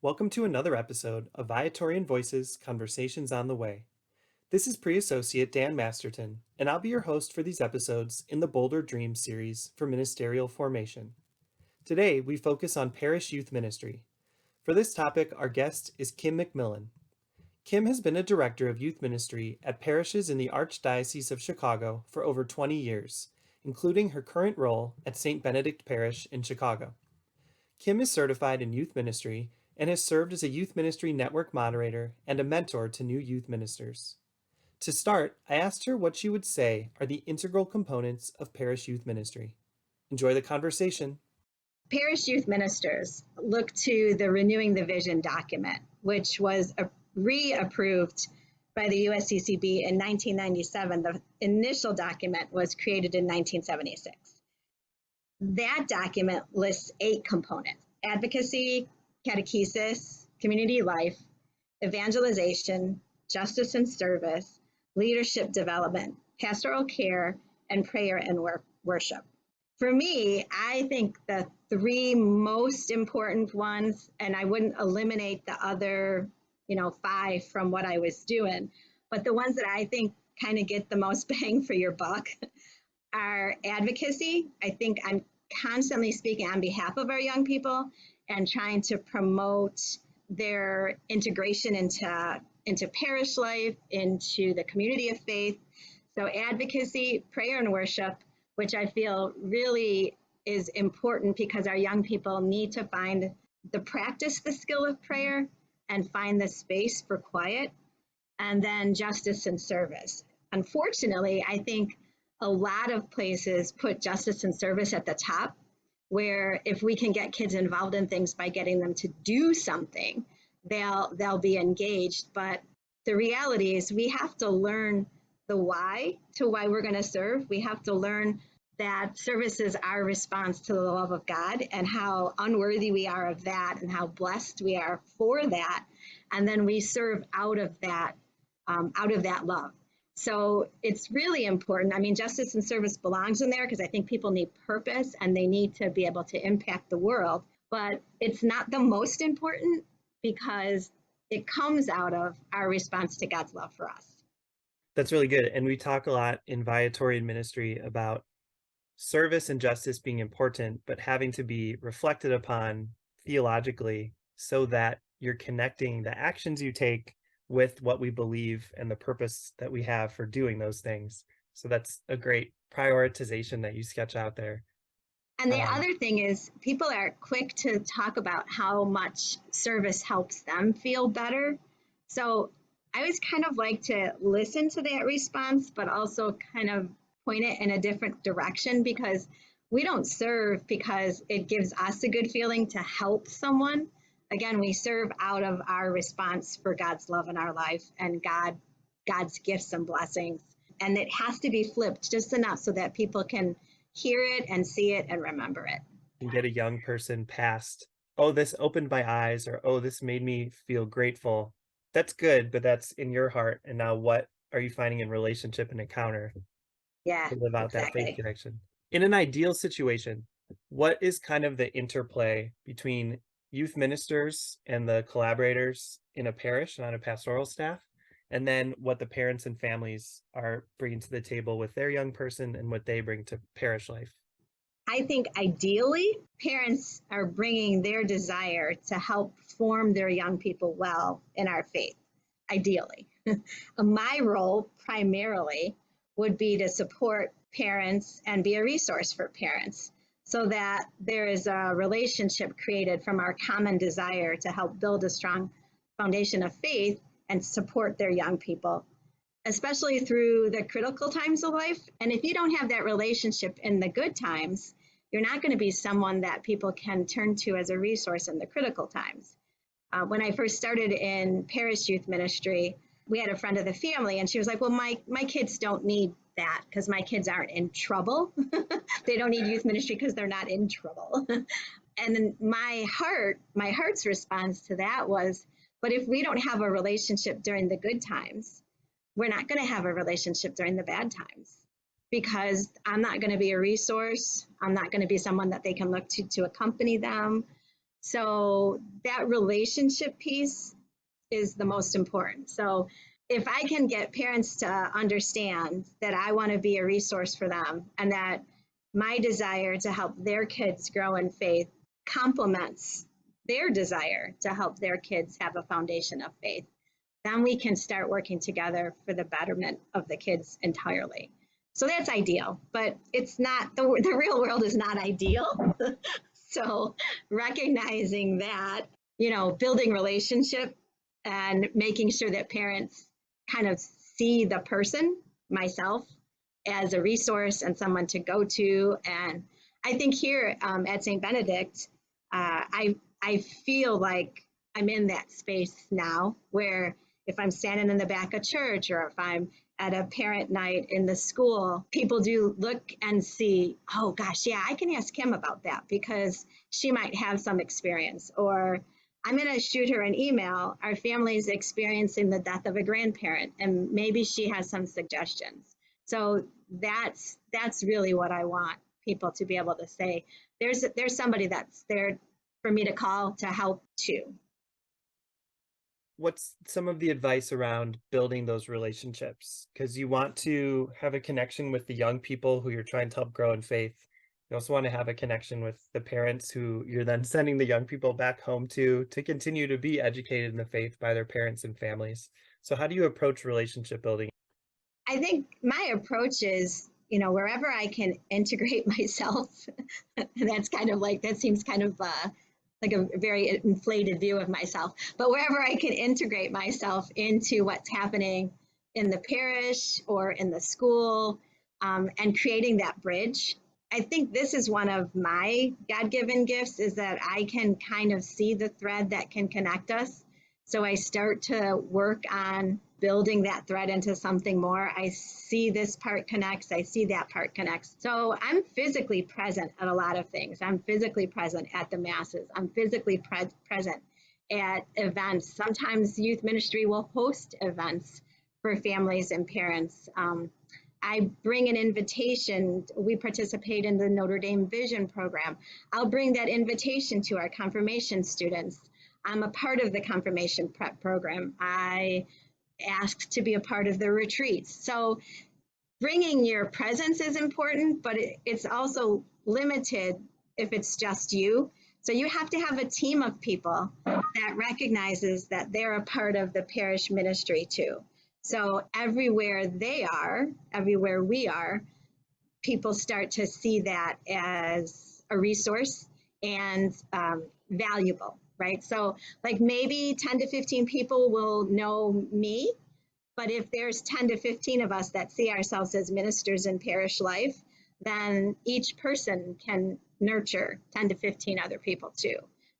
Welcome to another episode of Viatorian Voices Conversations on the Way. This is Pre-Associate Dan Masterton, and I'll be your host for these episodes in the Bolder Dreams series for ministerial formation. Today, we focus on parish youth ministry. For this topic, our guest is Kim McMillan. Kim has been a director of youth ministry at parishes in the Archdiocese of Chicago for over 20 years, including her current role at St. Benedict Parish in Chicago. Kim is certified in youth ministry and has served as a youth ministry network moderator and a mentor to new youth ministers. To start, I asked her what she would say are the integral components of parish youth ministry. Enjoy the conversation. Parish youth ministers look to the Renewing the Vision document, which was reapproved by the USCCB in 1997. The initial document was created in 1976. That document lists 8 components: advocacy, catechesis, community life, evangelization, justice and service, leadership development, pastoral care, and prayer and worship. For me, I think the 3 most important ones, and I wouldn't eliminate the other, 5 from what I was doing, but the ones that I think kind of get the most bang for your buck are advocacy. I think I'm constantly speaking on behalf of our young people and trying to promote their integration into parish life, into the community of faith. So advocacy, prayer and worship, which I feel really is important because our young people need to practice the skill of prayer and find the space for quiet, and then justice and service. Unfortunately, I think a lot of places put justice and service at the top, where if we can get kids involved in things by getting them to do something, they'll be engaged. But the reality is we have to learn the why we're going to serve. We have to learn that service is our response to the love of God and how unworthy we are of that and how blessed we are for that. And then we serve out of that love. So it's really important. I mean, justice and service belongs in there because I think people need purpose and they need to be able to impact the world. But it's not the most important because it comes out of our response to God's love for us. That's really good. And we talk a lot in Viatorian ministry about service and justice being important, but having to be reflected upon theologically so that you're connecting the actions you take with what we believe and the purpose that we have for doing those things. So that's a great prioritization that you sketch out there. And the other thing is people are quick to talk about how much service helps them feel better. So I always kind of like to listen to that response, but also kind of point it in a different direction, because we don't serve because it gives us a good feeling to help someone. Again, we serve out of our response for God's love in our life and God's gifts and blessings. And it has to be flipped just enough so that people can hear it and see it and remember it. And get a young person past, oh, this opened my eyes, or oh, this made me feel grateful. That's good, but that's in your heart. And now what are you finding in relationship and encounter to live out that faith connection? In an ideal situation, what is kind of the interplay between youth ministers and the collaborators in a parish and on a pastoral staff, and then what the parents and families are bringing to the table with their young person and what they bring to parish life? I think ideally, parents are bringing their desire to help form their young people well in our faith, ideally. My role primarily would be to support parents and be a resource for parents, so that there is a relationship created from our common desire to help build a strong foundation of faith and support their young people, especially through the critical times of life. And if you don't have that relationship in the good times, you're not going to be someone that people can turn to as a resource in the critical times. When I first started in parish youth ministry, we had a friend of the family, and she was like, well, my kids don't need that because my kids aren't in trouble. They don't need youth ministry because they're not in trouble. And then my heart's response to that was, but if we don't have a relationship during the good times, we're not going to have a relationship during the bad times, because I'm not going to be a resource. I'm not going to be someone that they can look to accompany them. So that relationship piece is the most important. So if I can get parents to understand that I want to be a resource for them and that my desire to help their kids grow in faith complements their desire to help their kids have a foundation of faith, then we can start working together for the betterment of the kids entirely. So that's ideal, but it's not, the real world is not ideal. So recognizing that, building relationship and making sure that parents kind of see the person, myself, as a resource and someone to go to. And I think here at St. Benedict, I feel like I'm in that space now where if I'm standing in the back of church or if I'm at a parent night in the school, people do look and see, oh gosh, yeah, I can ask Kim about that because she might have some experience. Or I'm going to shoot her an email. Our family's experiencing the death of a grandparent, and maybe she has some suggestions. So that's really what I want people to be able to say. There's somebody that's there for me to call to help too. What's some of the advice around building those relationships? Because you want to have a connection with the young people who you're trying to help grow in faith. You also want to have a connection with the parents who you're then sending the young people back home to continue to be educated in the faith by their parents and families. So how do you approach relationship building? I think my approach is, wherever I can integrate myself, and that's kind of like, that seems kind of like a very inflated view of myself, but wherever I can integrate myself into what's happening in the parish or in the school and creating that bridge. I think this is one of my God-given gifts is that I can kind of see the thread that can connect us. So I start to work on building that thread into something more. I see this part connects, I see that part connects. So I'm physically present at a lot of things. I'm physically present at the masses. I'm physically present at events. Sometimes youth ministry will host events for families and parents. I bring an invitation. We participate in the Notre Dame Vision program. I'll bring that invitation to our confirmation students. I'm a part of the confirmation prep program. I asked to be a part of the retreats. So bringing your presence is important, but it's also limited if it's just you. So you have to have a team of people that recognizes that they're a part of the parish ministry too. So everywhere we are, people start to see that as a resource and valuable, right? So like maybe 10 to 15 people will know me, but if there's 10 to 15 of us that see ourselves as ministers in parish life, then each person can nurture 10 to 15 other people too.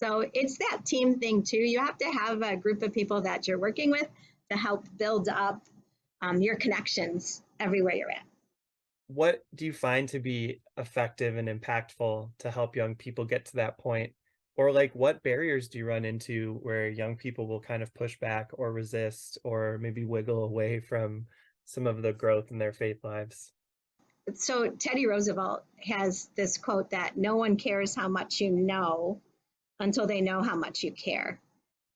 So it's that team thing too. You have to have a group of people that you're working with to help build up your connections everywhere you're at. What do you find to be effective and impactful to help young people get to that point? Or like what barriers do you run into where young people will kind of push back or resist or maybe wiggle away from some of the growth in their faith lives? So Teddy Roosevelt has this quote that no one cares how much you know until they know how much you care.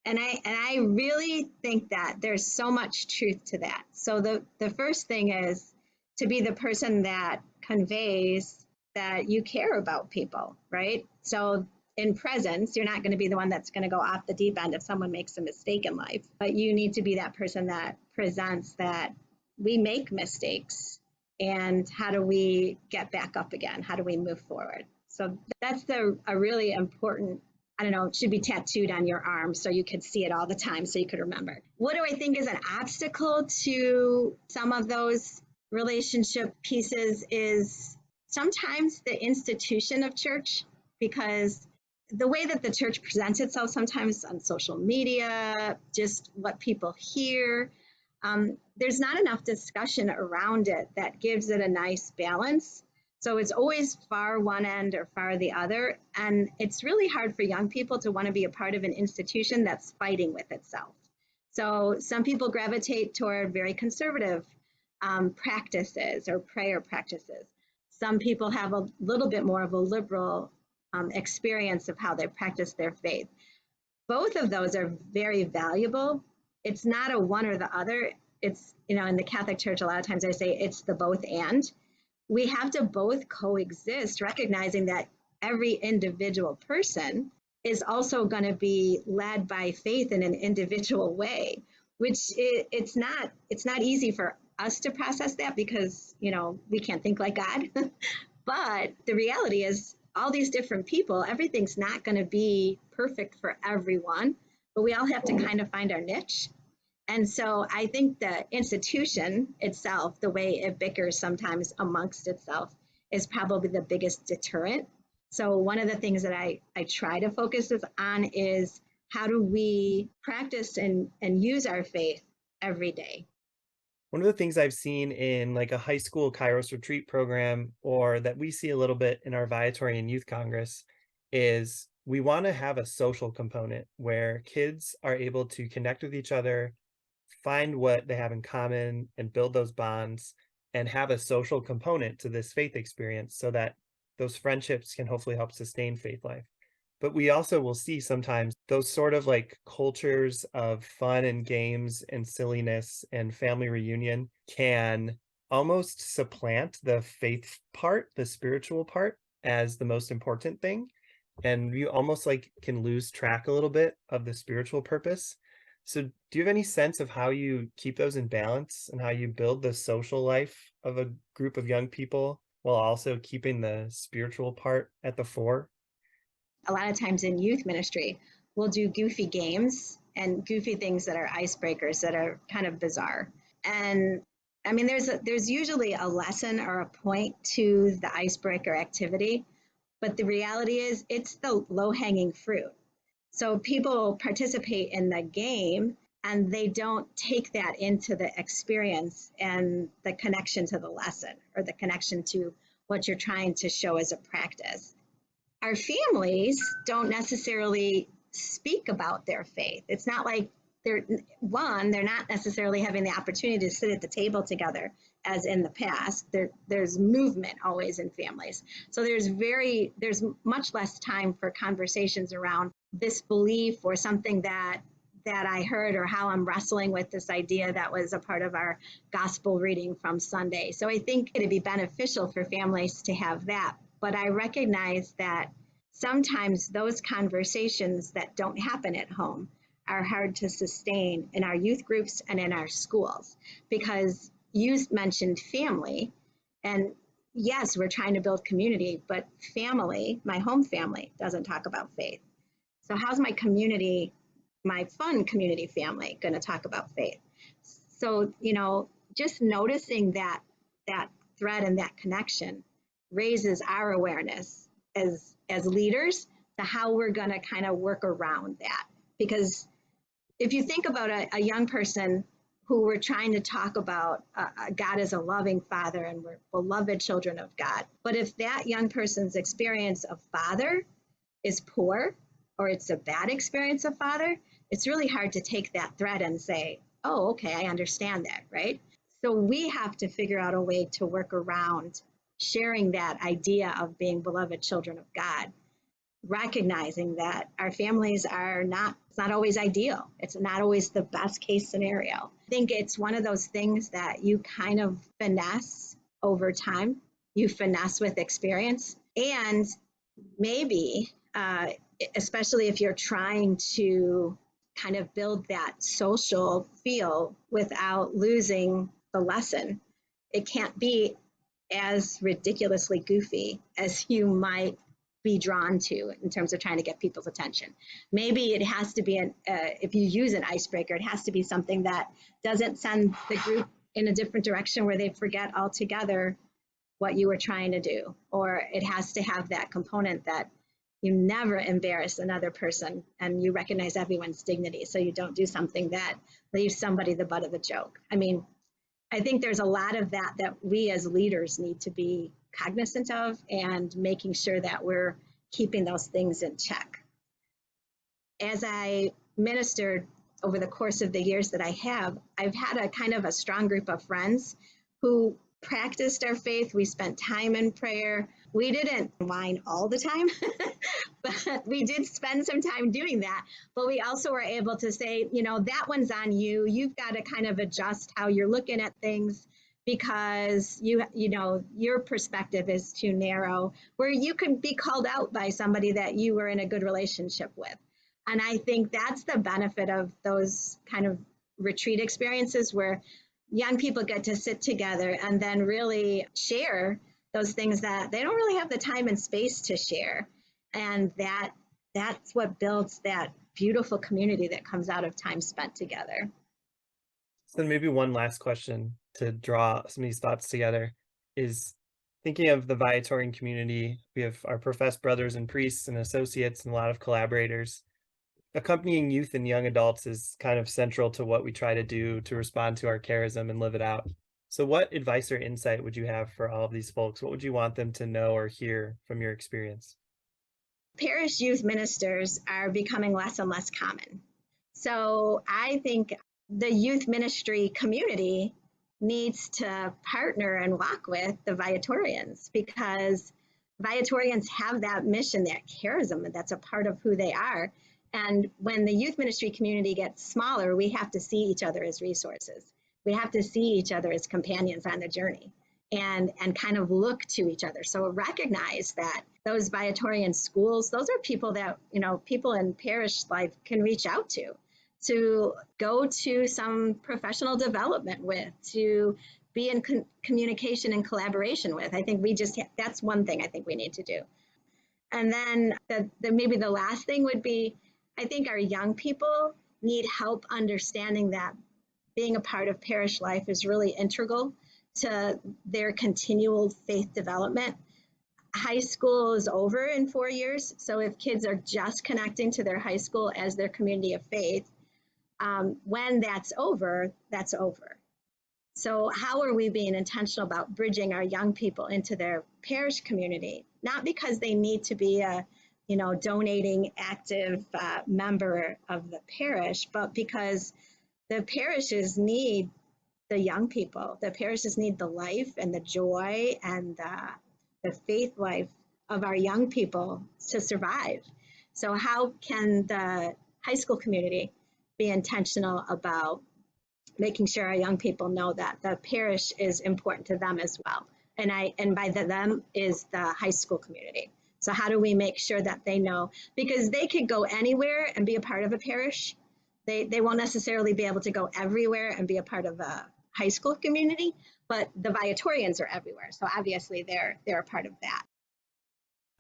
And I really think that there's so much truth to that. So the first thing is to be the person that conveys that you care about people, right? So in presence, you're not going to be the one that's going to go off the deep end if someone makes a mistake in life, but you need to be that person that presents that we make mistakes and how do we get back up again? How do we move forward? So that's a really important, I don't know, it should be tattooed on your arm so you could see it all the time so you could remember. What do I think is an obstacle to some of those relationship pieces is sometimes the institution of church, because the way that the church presents itself sometimes on social media, just what people hear, there's not enough discussion around it that gives it a nice balance. So it's always far one end or far the other. And it's really hard for young people to want to be a part of an institution that's fighting with itself. So some people gravitate toward very conservative practices or prayer practices. Some people have a little bit more of a liberal experience of how they practice their faith. Both of those are very valuable. It's not a one or the other. It's, in the Catholic Church, a lot of times I say it's the both and. We have to both coexist, recognizing that every individual person is also going to be led by faith in an individual way, which it's not easy for us to process that because, we can't think like God. But the reality is all these different people, everything's not going to be perfect for everyone, but we all have to kind of find our niche. And so I think the institution itself, the way it bickers sometimes amongst itself, is probably the biggest deterrent. So one of the things that I try to focus on is how do we practice and use our faith every day? One of the things I've seen in like a high school Kairos retreat program, or that we see a little bit in our Viatorian Youth Congress, is we want to have a social component where kids are able to connect with each other, find what they have in common, and build those bonds, and have a social component to this faith experience so that those friendships can hopefully help sustain faith life. But we also will see sometimes those sort of like cultures of fun and games and silliness and family reunion can almost supplant the faith part, the spiritual part, as the most important thing. And you almost like can lose track a little bit of the spiritual purpose. So, do you have any sense of how you keep those in balance and how you build the social life of a group of young people while also keeping the spiritual part at the fore? A lot of times in youth ministry, we'll do goofy games and goofy things that are icebreakers that are kind of bizarre. And I mean, there's usually a lesson or a point to the icebreaker activity, but the reality is it's the low-hanging fruit. So people participate in the game and they don't take that into the experience and the connection to the lesson or the connection to what you're trying to show as a practice. Our families don't necessarily speak about their faith. It's not like they're not necessarily having the opportunity to sit at the table together as in the past. There's movement always in families. So there's much less time for conversations around this belief or something that I heard or how I'm wrestling with this idea that was a part of our gospel reading from Sunday. So I think it'd be beneficial for families to have that. But I recognize that sometimes those conversations that don't happen at home are hard to sustain in our youth groups and in our schools, because you mentioned family. And yes, we're trying to build community, but family, my home family, doesn't talk about faith. So how's my community, my fun community family, going to talk about faith? So, just noticing that thread and that connection raises our awareness as leaders to how we're going to kind of work around that. Because if you think about a young person who we're trying to talk about God as a loving father and we're beloved children of God, but if that young person's experience of father is poor or it's a bad experience of father, it's really hard to take that thread and say, oh, okay, I understand that, right? So we have to figure out a way to work around sharing that idea of being beloved children of God, recognizing that our families it's not always ideal. It's not always the best case scenario. I think it's one of those things that you kind of finesse over time. You finesse with experience. And maybe, especially if you're trying to kind of build that social feel without losing the lesson, it can't be as ridiculously goofy as you might be drawn to in terms of trying to get people's attention. Maybe it has to be if you use an icebreaker, it has to be something that doesn't send the group in a different direction where they forget altogether what you were trying to do. Or it has to have that component that you never embarrass another person and you recognize everyone's dignity. So you don't do something that leaves somebody the butt of the joke. I mean, I think there's a lot of that we as leaders need to be cognizant of and making sure that we're keeping those things in check. As I ministered over the course of the years that I've had a kind of a strong group of friends who practiced our faith. We spent time in prayer. We didn't whine all the time, but we did spend some time doing that. But we also were able to say, that one's on you. You've got to kind of adjust how you're looking at things because your perspective is too narrow, where you can be called out by somebody that you were in a good relationship with. And I think that's the benefit of those kind of retreat experiences where young people get to sit together and then really share those things that they don't really have the time and space to share. And that's what builds that beautiful community that comes out of time spent together. So maybe one last question to draw some of these thoughts together is thinking of the Viatorian community. We have our professed brothers and priests and associates and a lot of collaborators. Accompanying youth and young adults is kind of central to what we try to do to respond to our charism and live it out. So, what advice or insight would you have for all of these folks? What would you want them to know or hear from your experience? Parish youth ministers are becoming less and less common. So I think the youth ministry community needs to partner and walk with the Viatorians because Viatorians have that mission, that charism, that's a part of who they are. And when the youth ministry community gets smaller, we have to see each other as resources. We have to see each other as companions on the journey and kind of look to each other. So recognize that those Viatorian schools, those are people that, people in parish life can reach out to go to some professional development with, to be in communication and collaboration with. I think that's one thing I think we need to do. And then maybe the last thing would be, I think our young people need help understanding that being a part of parish life is really integral to their continual faith development. High school is over in 4 years. So if kids are just connecting to their high school as their community of faith, when that's over, that's over. So how are we being intentional about bridging our young people into their parish community? Not because they need to be a, donating active member of the parish, but because the parishes need the young people. The parishes need the life and the joy and the faith life of our young people to survive. So how can the high school community be intentional about making sure our young people know that the parish is important to them as well? And by them is the high school community. So how do we make sure that they know? Because they could go anywhere and be a part of a parish. They won't necessarily be able to go everywhere and be a part of a high school community, but the Viatorians are everywhere. So obviously they're a part of that.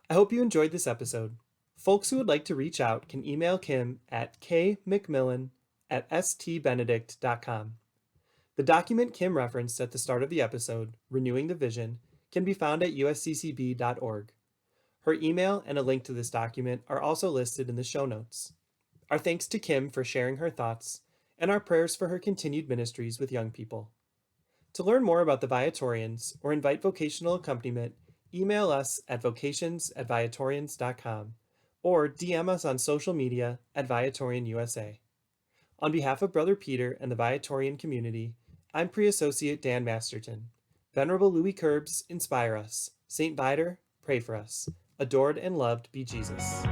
I hope you enjoyed this episode. Folks who would like to reach out can email Kim at kmcmillan@stbenedict.com. The document Kim referenced at the start of the episode, Renewing the Vision, can be found at usccb.org. Her email and a link to this document are also listed in the show notes. Our thanks to Kim for sharing her thoughts, and our prayers for her continued ministries with young people. To learn more about the Viatorians or invite vocational accompaniment, email us at vocations@viatorians.com or DM us on social media at Viatorian USA. On behalf of Brother Peter and the Viatorian community, I'm Pre-Associate Dan Masterton. Venerable Louis Curbs, inspire us. St. Viator, pray for us. Adored and loved be Jesus.